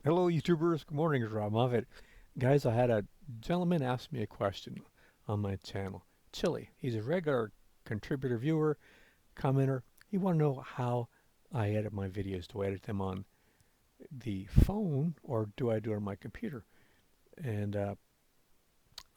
Hello, YouTubers. Good morning, it's Robb. Guys, I had a gentleman ask me a question on my channel. Chili. He's a regular contributor, viewer, commenter. He wanted to know how I edit my videos. Do I edit them on the phone or do I do it on my computer? And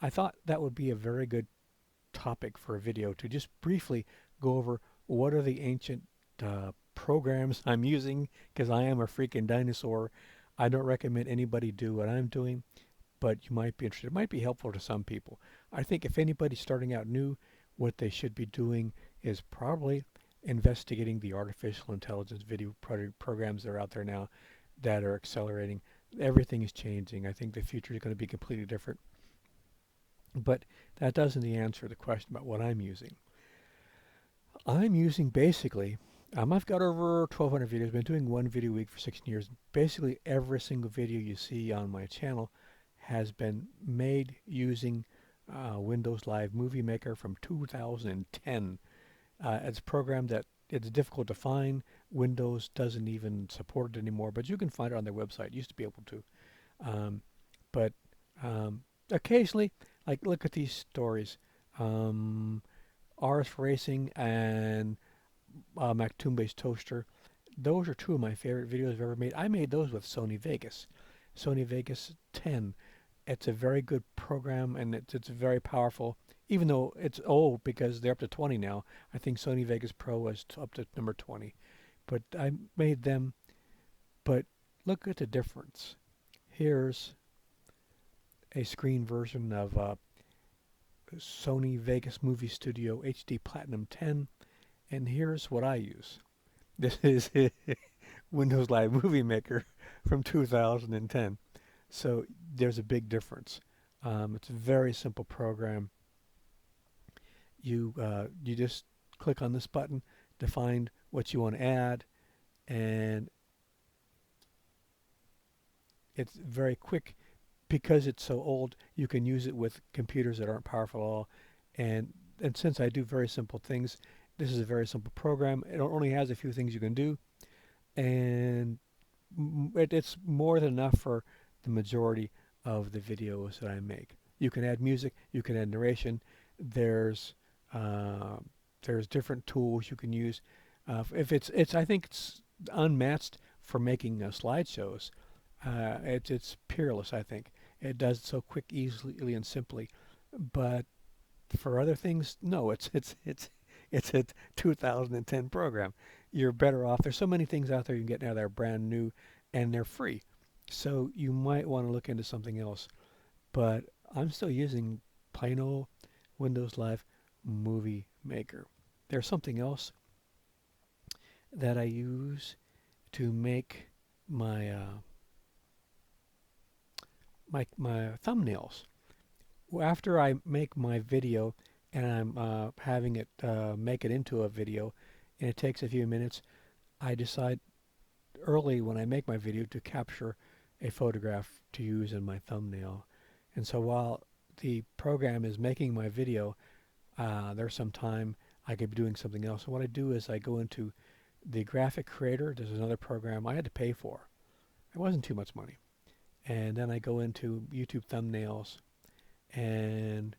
I thought that would be a very good topic for a video to just briefly go over what are the ancient programs I'm using because I am a freaking dinosaur. I don't recommend anybody do what I'm doing, but you might be interested. It might be helpful to some people. I think if anybody's starting out new, what they should be doing is probably investigating the artificial intelligence video programs that are out there now that are accelerating. Everything is changing. I think the future is going to be completely different. But that doesn't answer the question about what I'm using. I'm using basically, I've got over 1,200 videos. I've been doing one video a week for 16 years. Basically, every single video you see on my channel has been made using Windows Live Movie Maker from 2010. It's a program that it's difficult to find. Windows doesn't even support it anymore, but you can find it on their website. It used to be able to. Um, but occasionally, like look at these stories. Um, RS Racing and Mactumbe's Toaster. Those are two of my favorite videos I've ever made. I made those with Sony Vegas. Sony Vegas 10. It's a very good program and it's very powerful. Even though it's old because they're up to 20 now. I think Sony Vegas Pro is up to number 20. But I made them. But look at the difference. Here's a screen version of Sony Vegas Movie Studio HD Platinum 10. And here's what I use. This is Windows Live Movie Maker from 2010. So there's a big difference. It's a very simple program. You just click on this button to find what you want to add, and it's very quick because it's so old. You can use it with computers that aren't powerful at all, and since I do very simple things, this is a very simple program. It only has a few things you can do, and it's more than enough for the majority of the videos that I make. You can add music, you can add narration. There's uh, there's different tools you can use. If it's I think it's unmatched for making slideshows. It's peerless. I think it does it so quick, easily, and simply. But for other things, no. It's a 2010 program. You're better off. There's so many things out there you can get now that are brand new, and they're free. So you might want to look into something else. But I'm still using plain old Windows Live Movie Maker. There's something else that I use to make my my thumbnails. After I make my video and I'm having it make it into a video, and it takes a few minutes, I decide early when I make my video to capture a photograph to use in my thumbnail. And so while the program is making my video, there's some time I could be doing something else. So what I do is I go into the graphic creator. There's another program I had to pay for. It wasn't too much money. And then I go into YouTube thumbnails, and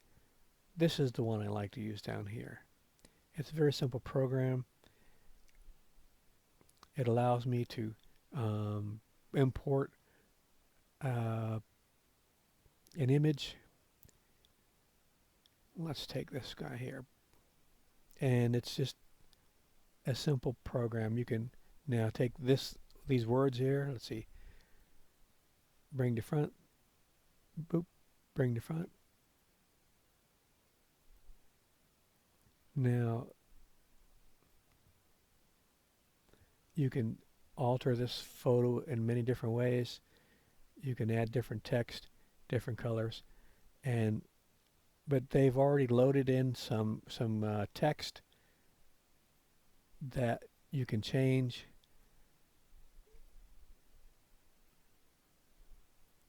this is the one I like to use down here. It's a very simple program. It allows me to import uh, an image. Let's take this guy here. And it's just a simple program. You can now take these words here. Let's see. Bring to front. Boop. Bring to front. Now you can alter this photo in many different ways. You can add different text, different colors, and but they've already loaded in some text that you can change.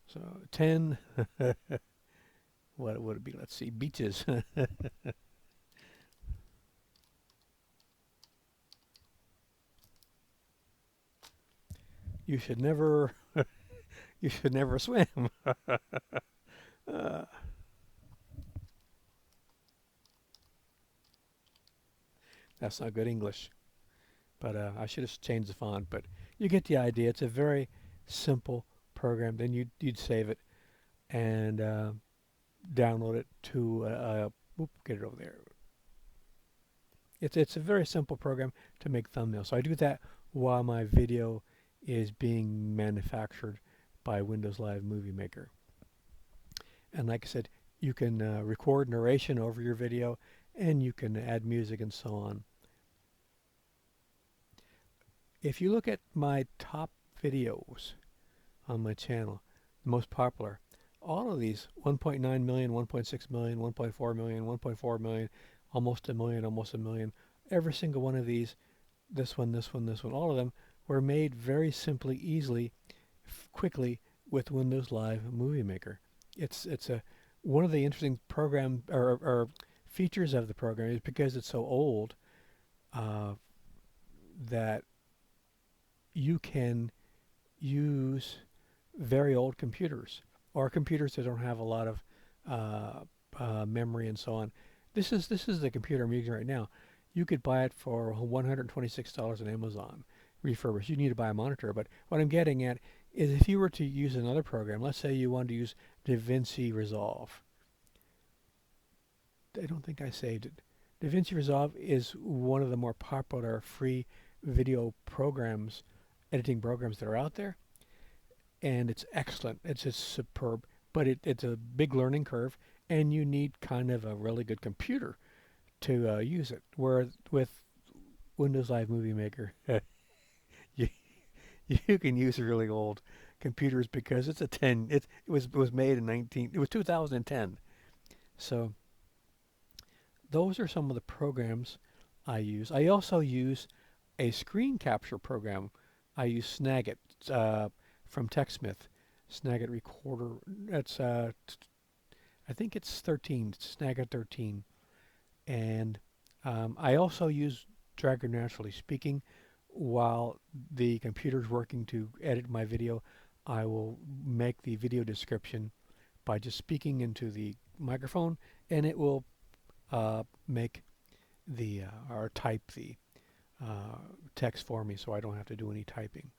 So 10, what would it be? Let's see, beaches. You should never You should never swim. uh, that's not good English. But I should have changed the font. But you get the idea. It's a very simple program. Then you'd save it and download it to get it over there. It's a very simple program to make thumbnails. So I do that while my video is being manufactured by Windows Live Movie Maker. And like I said, you can record narration over your video, and you can add music and so on. If you look at my top videos on my channel, the most popular, all of these 1.9 million, 1.6 million, 1.4 million, 1.4 million, almost a million, almost a million, every single one of these, this one, this one, this one, all of them were made very simply, easily, quickly with Windows Live Movie Maker. It's a one of the interesting program or features of the program is because it's so old uh, that you can use very old computers or computers that don't have a lot of memory and so on. This is the computer I'm using right now. You could buy it for $126 on Amazon, refurbished. You need to buy a monitor, but what I'm getting at is if you were to use another program, let's say you wanted to use DaVinci Resolve. I don't think I saved it. DaVinci Resolve is one of the more popular free video programs, editing programs that are out there, and it's excellent. It's just superb, but it's a big learning curve, and you need kind of a really good computer to use it. Where with Windows Live Movie Maker, you you can use really old computers because it's a 10. It was made in 19. It was 2010. So those are some of the programs I use. I also use a screen capture program. I use Snagit from TechSmith. Snagit Recorder. That's I think it's 13. Snagit 13. And I also use Dragon Naturally Speaking. While the computer's working to edit my video, I will make the video description by just speaking into the microphone, and it will make the or type the text for me, so I don't have to do any typing.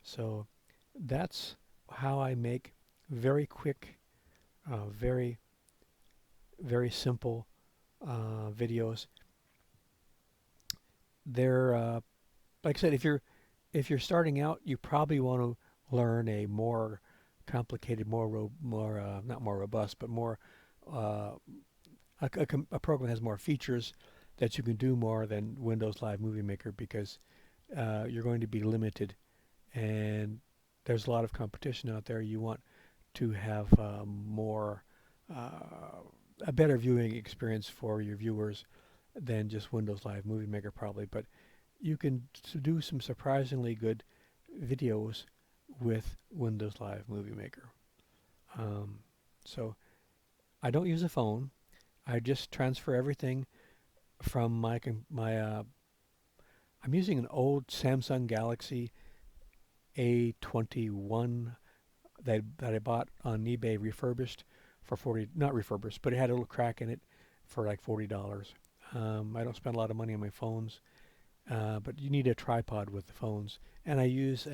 So that's how I make very quick, very very simple videos. They're like I said, if you're starting out, you probably want to learn a more complicated, more not more robust, but more uh, a program that has more features that you can do more than Windows Live Movie Maker because you're going to be limited, and there's a lot of competition out there. You want to have more a better viewing experience for your viewers than just Windows Live Movie Maker probably, but you can do some surprisingly good videos with Windows Live Movie Maker. So I don't use a phone. I just transfer everything from my I'm using an old Samsung Galaxy A21 that I bought on eBay refurbished for 40, not refurbished, but it had a little crack in it for like $40. I don't spend a lot of money on my phones, but you need a tripod with the phones. And I use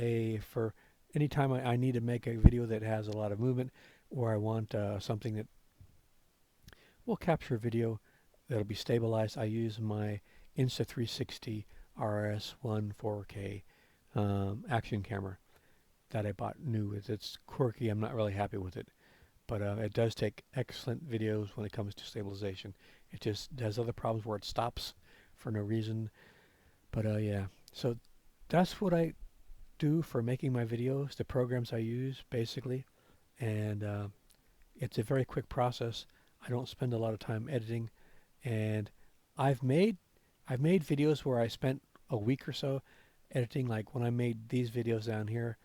for anytime I need to make a video that has a lot of movement or I want something that will capture video that'll be stabilized, I use my Insta360 RS1 4K action camera that I bought new. It's quirky. I'm not really happy with it, but it does take excellent videos when it comes to stabilization. It just has other problems where it stops for no reason. But yeah, so that's what I do for making my videos, the programs I use basically, and it's a very quick process. I don't spend a lot of time editing, and I've made I've made videos where I spent a week or so editing, like when I made these videos down here,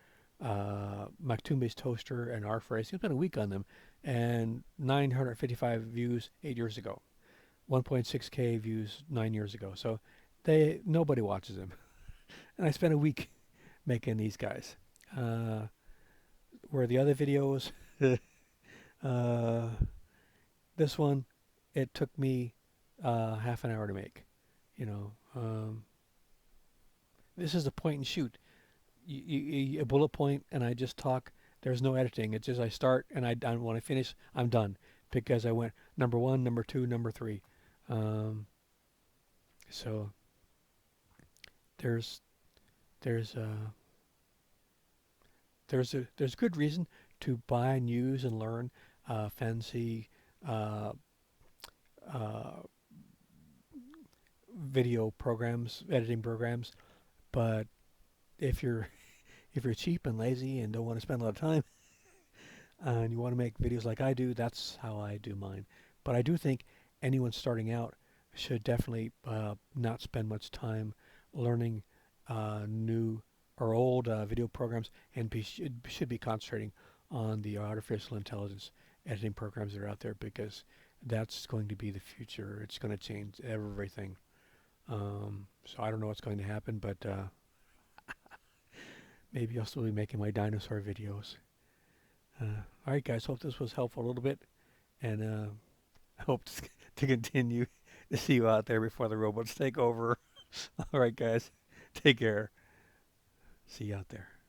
Maktumbe's toaster and arc race. I spent a week on them, and 955 views 8 years ago, 1.6K views 9 years ago. So nobody watches them, and I spent a week making these guys. where the other videos, uh, this one, it took me half an hour to make. You know, this is a point and shoot. A bullet point, and I just talk. There's no editing. It's just I start, and when I finish, I'm done because I went number one, number two, number three. Um, so there's there's there's good reason to buy and use and learn fancy uh, uh, video programs, editing programs. But if you're if you're cheap and lazy and don't want to spend a lot of time and you want to make videos like I do, that's how I do mine. But I do think anyone starting out should definitely not spend much time learning new or old video programs and should be concentrating on the artificial intelligence editing programs that are out there because that's going to be the future. It's going to change everything. So I don't know what's going to happen, but maybe I'll still be making my dinosaur videos. All right, guys. Hope this was helpful a little bit, and I hope to continue to see you out there before the robots take over. All right, guys. Take care. See you out there.